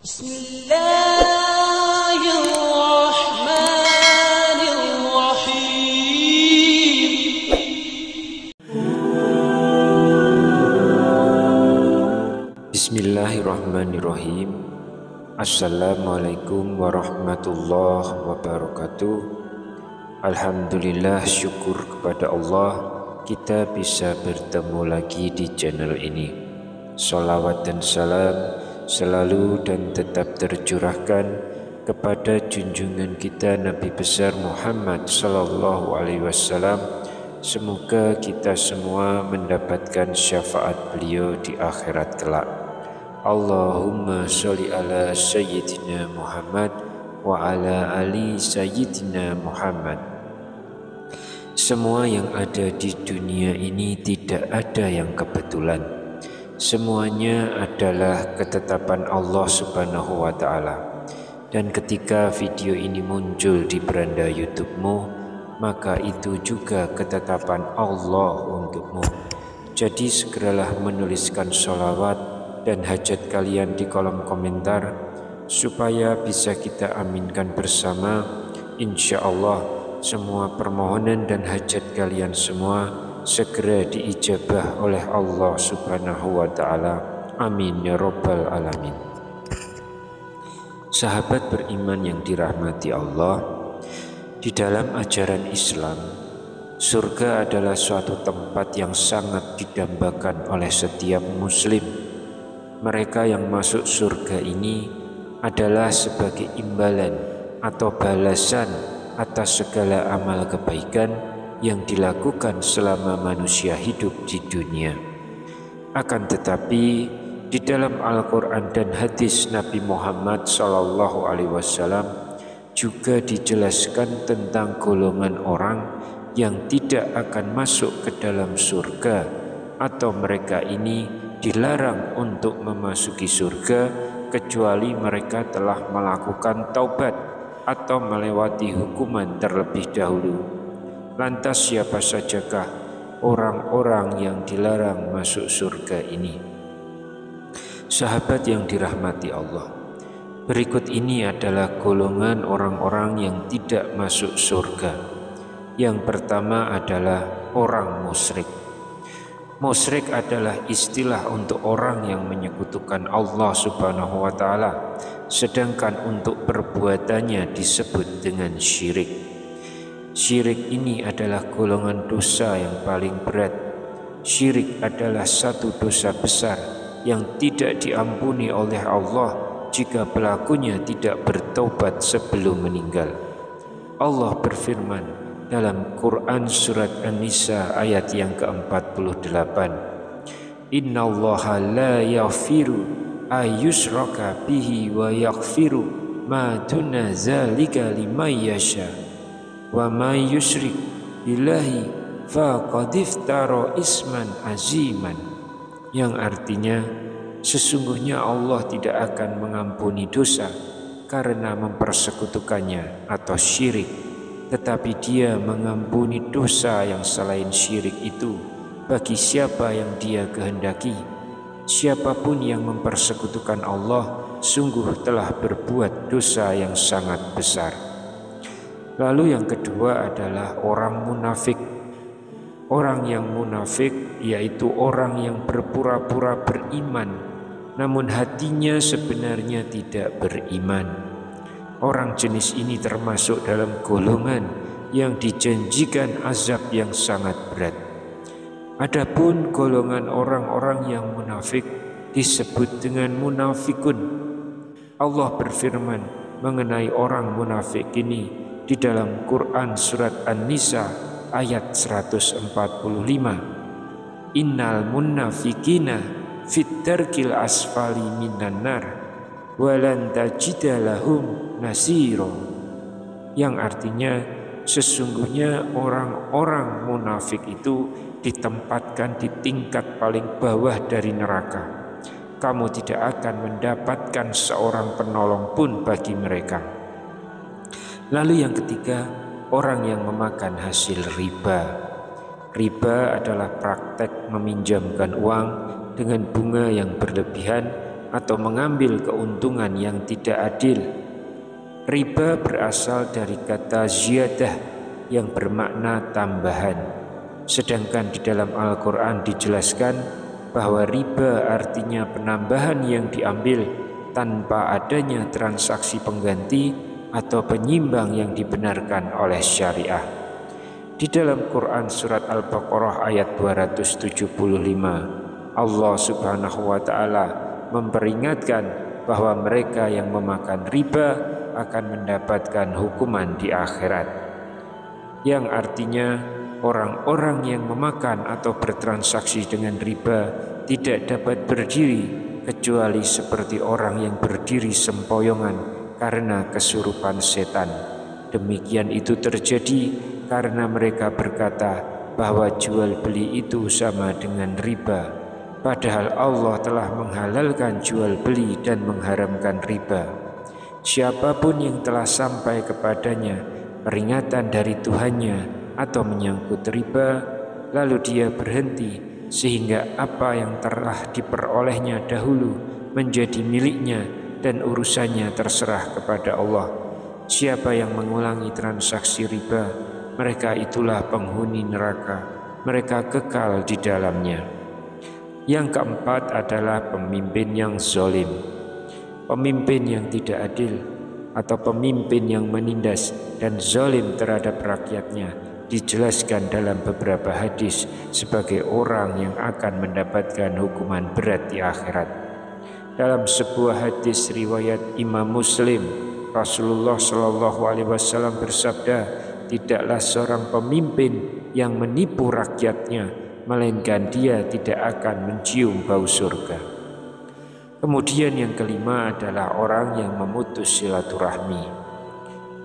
Bismillahirrahmanirrahim. Bismillahirrahmanirrahim. Assalamualaikum warahmatullahi wabarakatuh. Alhamdulillah, syukur kepada Allah kita bisa bertemu lagi di channel ini. Salawat dan salam selalu dan tetap tercurahkan kepada junjungan kita Nabi besar Muhammad sallallahu alaihi wasallam. Semoga kita semua mendapatkan syafaat beliau di akhirat kelak. Allahumma sholli ala sayyidina Muhammad wa ala ali sayyidina Muhammad. Semua yang ada di dunia ini tidak ada yang kebetulan. Semuanya adalah ketetapan Allah Subhanahu wa Ta'ala. Dan ketika video ini muncul di beranda YouTube-mu, maka itu juga ketetapan Allah untukmu. Jadi segeralah menuliskan sholawat dan hajat kalian di kolom komentar, supaya bisa kita aminkan bersama. Insya Allah semua permohonan dan hajat kalian semua segera diijabah oleh Allah Subhanahu wa Ta'ala. Amin ya Rabbal Alamin. Sahabat beriman yang dirahmati Allah, di dalam ajaran Islam, surga adalah suatu tempat yang sangat didambakan oleh setiap muslim. Mereka yang masuk surga ini adalah sebagai imbalan atau balasan atas segala amal kebaikan yang dilakukan selama manusia hidup di dunia. Akan tetapi di dalam Al-Quran dan hadis Nabi Muhammad SAW juga dijelaskan tentang golongan orang yang tidak akan masuk ke dalam surga, atau mereka ini dilarang untuk memasuki surga kecuali mereka telah melakukan taubat atau melewati hukuman terlebih dahulu. Lantas siapa sajakah orang-orang yang dilarang masuk surga ini? Sahabat yang dirahmati Allah, berikut ini adalah golongan orang-orang yang tidak masuk surga. Yang pertama adalah orang musyrik. Musyrik adalah istilah untuk orang yang menyekutukan Allah Subhanahu wa Ta'ala, sedangkan untuk perbuatannya disebut dengan syirik. Syirik ini adalah golongan dosa yang paling berat. Syirik adalah satu dosa besar yang tidak diampuni oleh Allah jika pelakunya tidak bertobat sebelum meninggal. Allah berfirman dalam Quran surat An-Nisa ayat yang ke-48, Innallaha la yaghfiru ayyushraka bihi wa yaghfiru ma duna zalika liman yasha wa may yusyrik billahi faqad iftara isman aziman, yang artinya sesungguhnya Allah tidak akan mengampuni dosa karena mempersekutukannya atau syirik, tetapi Dia mengampuni dosa yang selain syirik itu bagi siapa yang Dia kehendaki. Siapapun yang mempersekutukan Allah sungguh telah berbuat dosa yang sangat besar. Lalu yang kedua adalah orang munafik. Orang yang munafik yaitu orang yang berpura-pura beriman, namun hatinya sebenarnya tidak beriman. Orang jenis ini termasuk dalam golongan yang dijanjikan azab yang sangat berat. Adapun golongan orang-orang yang munafik disebut dengan munafikun. Allah berfirman mengenai orang munafik ini di dalam Quran surat An-Nisa ayat 145, Innal munafikina fit darkil asfali minan nar walan tajida lahum nasiro, yang artinya sesungguhnya orang-orang munafik itu ditempatkan di tingkat paling bawah dari neraka. Kamu tidak akan mendapatkan seorang penolong pun bagi mereka. Lalu yang ketiga, orang yang memakan hasil riba. Riba adalah praktek meminjamkan uang dengan bunga yang berlebihan atau mengambil keuntungan yang tidak adil. Riba berasal dari kata ziyadah yang bermakna tambahan. Sedangkan di dalam Al-Quran dijelaskan bahwa riba artinya penambahan yang diambil tanpa adanya transaksi pengganti atau penyimbang yang dibenarkan oleh syariah. Di dalam Quran surat Al-Baqarah ayat 275, Allah Subhanahu wa Ta'ala memperingatkan bahwa mereka yang memakan riba akan mendapatkan hukuman di akhirat, yang artinya orang-orang yang memakan atau bertransaksi dengan riba tidak dapat berdiri kecuali seperti orang yang berdiri sempoyongan karena kesurupan setan. Demikian itu terjadi karena mereka berkata bahwa jual beli itu sama dengan riba, padahal Allah telah menghalalkan jual beli dan mengharamkan riba. Siapapun yang telah sampai kepadanya peringatan dari Tuhannya atau menyangkut riba, lalu dia berhenti sehingga apa yang telah diperolehnya dahulu menjadi miliknya dan urusannya terserah kepada Allah. Siapa yang mengulangi transaksi riba, mereka itulah penghuni neraka, mereka kekal di dalamnya. Yang keempat adalah pemimpin yang zalim. Pemimpin yang tidak adil atau pemimpin yang menindas dan zalim terhadap rakyatnya dijelaskan dalam beberapa hadis sebagai orang yang akan mendapatkan hukuman berat di akhirat. Dalam sebuah hadis riwayat Imam Muslim, Rasulullah SAW bersabda, tidaklah seorang pemimpin yang menipu rakyatnya, melainkan dia tidak akan mencium bau surga. Kemudian yang kelima adalah orang yang memutus silaturahmi.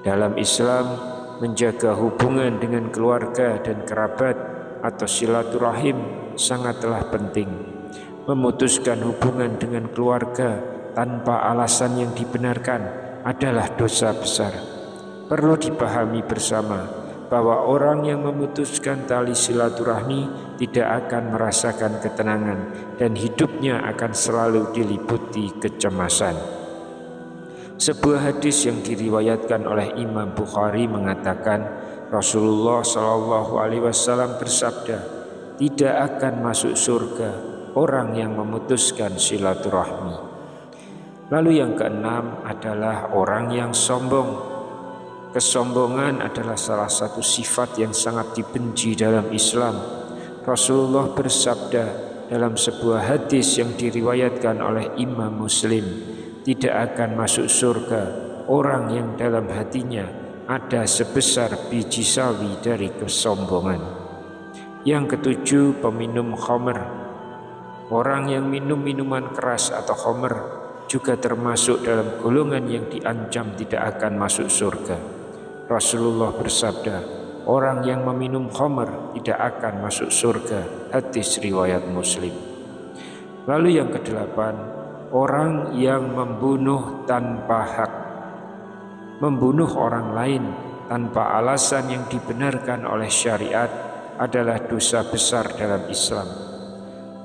Dalam Islam, menjaga hubungan dengan keluarga dan kerabat atau silaturahim sangatlah penting. Memutuskan hubungan dengan keluarga tanpa alasan yang dibenarkan adalah dosa besar. Perlu dipahami bersama bahwa orang yang memutuskan tali silaturahmi tidak akan merasakan ketenangan dan hidupnya akan selalu diliputi kecemasan. Sebuah hadis yang diriwayatkan oleh Imam Bukhari mengatakan Rasulullah SAW bersabda, tidak akan masuk surga orang yang memutuskan silaturahmi. Lalu yang keenam adalah orang yang sombong. Kesombongan adalah salah satu sifat yang sangat dibenci dalam Islam. Rasulullah bersabda dalam sebuah hadis yang diriwayatkan oleh Imam Muslim, tidak akan masuk surga orang yang dalam hatinya ada sebesar biji sawi dari kesombongan. Yang ketujuh, peminum khamr. Orang yang minum minuman keras atau khamr juga termasuk dalam golongan yang diancam tidak akan masuk surga. Rasulullah bersabda, orang yang meminum khamr tidak akan masuk surga. Hadis riwayat Muslim. Lalu yang kedelapan, orang yang membunuh tanpa hak. Membunuh orang lain tanpa alasan yang dibenarkan oleh syariat adalah dosa besar dalam Islam.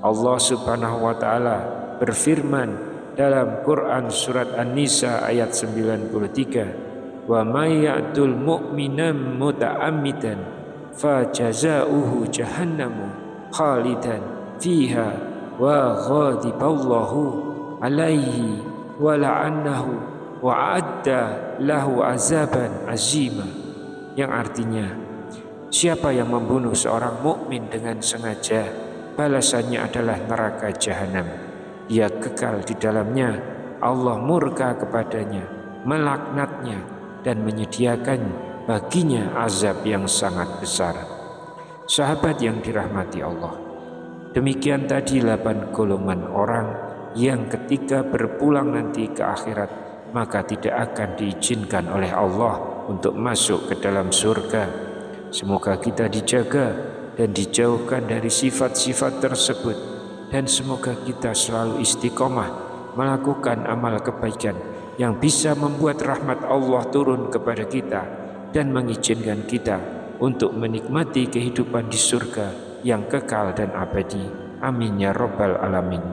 Allah Subhanahu wa Ta'ala berfirman dalam Quran surat An-Nisa ayat 93, wa may ya'tul mu'minan muta'ammidan fajaza'uhu jahannamu khalidan fiha wa ghadiballahu alaihi wa la'annahu wa a'adda lahu azaban azima. Yang artinya, siapa yang membunuh seorang mukmin dengan sengaja, balasannya adalah neraka jahanam. Dia kekal di dalamnya, Allah murka kepadanya, melaknatnya, dan menyediakan baginya azab yang sangat besar. Sahabat yang dirahmati Allah, demikian tadi 8 golongan orang yang ketika berpulang nanti ke akhirat maka tidak akan diizinkan oleh Allah untuk masuk ke dalam surga. Semoga kita dijaga dan dijauhkan dari sifat-sifat tersebut, dan semoga kita selalu istiqomah melakukan amal kebaikan yang bisa membuat rahmat Allah turun kepada kita dan mengizinkan kita untuk menikmati kehidupan di surga yang kekal dan abadi. Amin ya rabbal alamin.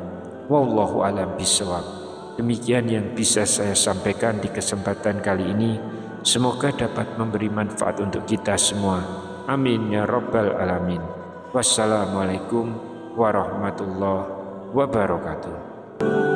Wallahu alam bishawab. Demikian yang bisa saya sampaikan di kesempatan kali ini. Semoga dapat memberi manfaat untuk kita semua. Amin ya rabbal alamin. Wassalamualaikum warahmatullahi wabarakatuh.